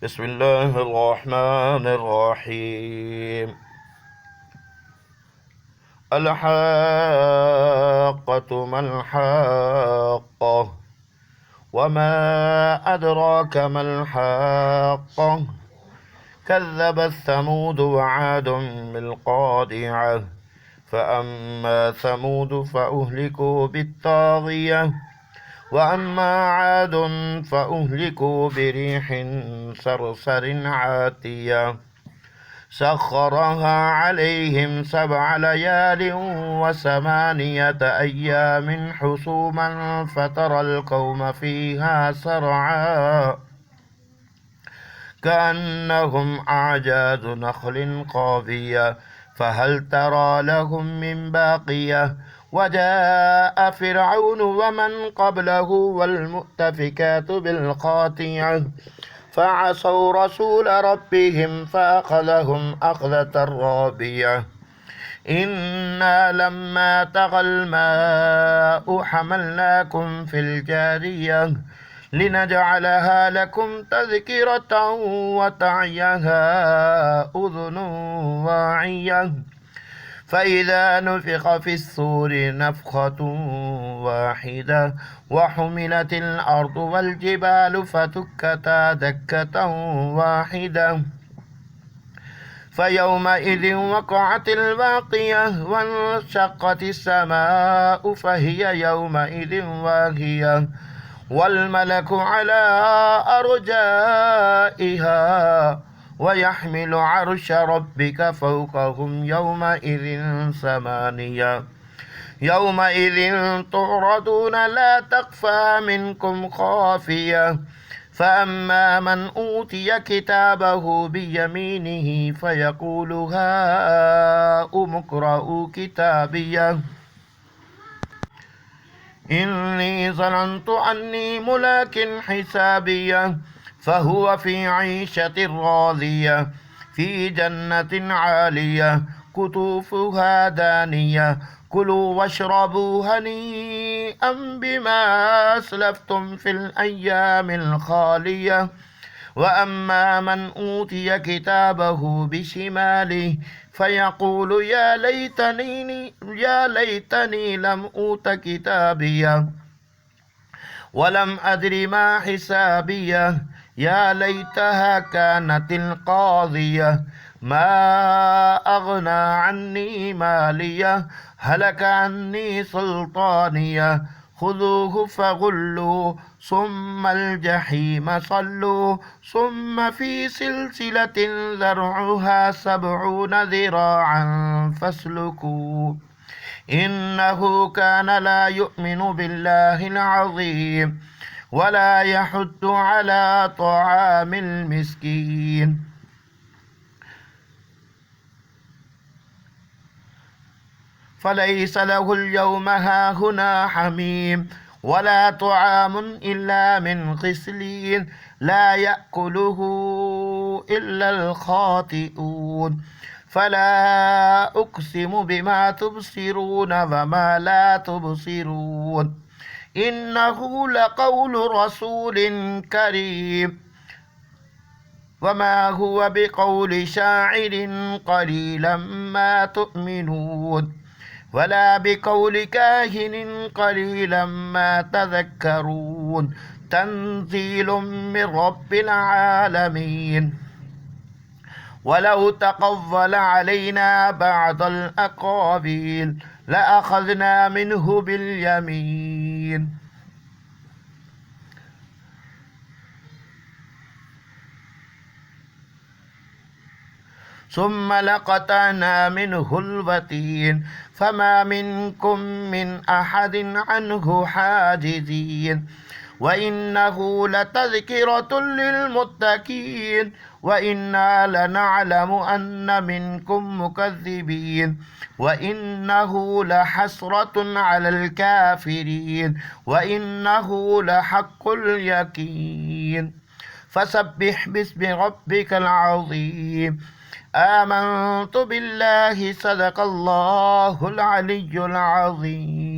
بسم الله الرحمن الرحيم. الحاقة ما الحاقة وما أدراك ما الحاقة كذبت ثمود وعاد بالقارعة فأما ثمود فأهلكوا بالطاغية وأما عاد فأهلكوا بريح صرصر عاتية سخرها عليهم 7 ليال و8 أيام حسوما فترى القوم فيها سرعا كأنهم أعجاز نخل قاوية فهل ترى لهم من باقية وجاء فرعون ومن قبله والمؤتفكات بالخاطئة فعصوا رسول ربهم فأخذهم أخذة رابية إنا لما طغى الماء حملناكم في الجارية لنجعلها لكم تذكرة وتعيها أذن واعية فإذا نفخ في الصور نفخة واحدة وحملت الأرض والجبال فدكتا دكة واحدة فيومئذ وقعت الواقية وانشقت السماء فهي يومئذ واهية والملك على أرجائها ويحمل عرش ربك فوقهم يومئذ 8 يومئذ تعرضون لا تخفى منكم خافية فأما من أوتي كتابه بيمينه فيقول هاؤم اقرءوا كتابيه إني ظننت أني ملاك حسابيه فهو في عيشة راضية في جنة عالية قطوفها دانية كلوا واشربوا هنيئا بما أسلفتم في الأيام الخالية وأما من أوتي كتابه بشماله فيقول يا ليتني لم أوت كتابيه ولم أدر ما حسابيه يا ليتها كانت القاضية ما أغنى عني ماليه هلك عني سلطانيه خذوه فغلوا ثم الجحيم صلوا ثم في سلسلة ذرعها 70 ذراعا فاسلكوا إنه كان لا يؤمن بالله العظيم ولا يحض على طعام المسكين فليس له اليوم هاهنا حميم ولا طعام إلا من غسلين لا يأكله إلا الخاطئون فلا أقسم بما تبصرون وما لا تبصرون إنه لقول رسول كريم وما هو بقول شاعر قليلا ما تؤمنون ولا بقول كاهن قليلا ما تذكرون تنزيل من رب العالمين ولو تقول علينا بعض الأقاويل لأخذنا منه باليمين ثم لقطعنا منه الوتين فما منكم من أحد عنه حاجزين وإنه لتذكرة للمتقين وإنا لنعلم أن منكم مكذبين وإنه لحسرة على الكافرين وإنه لحق اليقين فسبح باسم ربك العظيم آمنت بالله صدق الله العلي العظيم.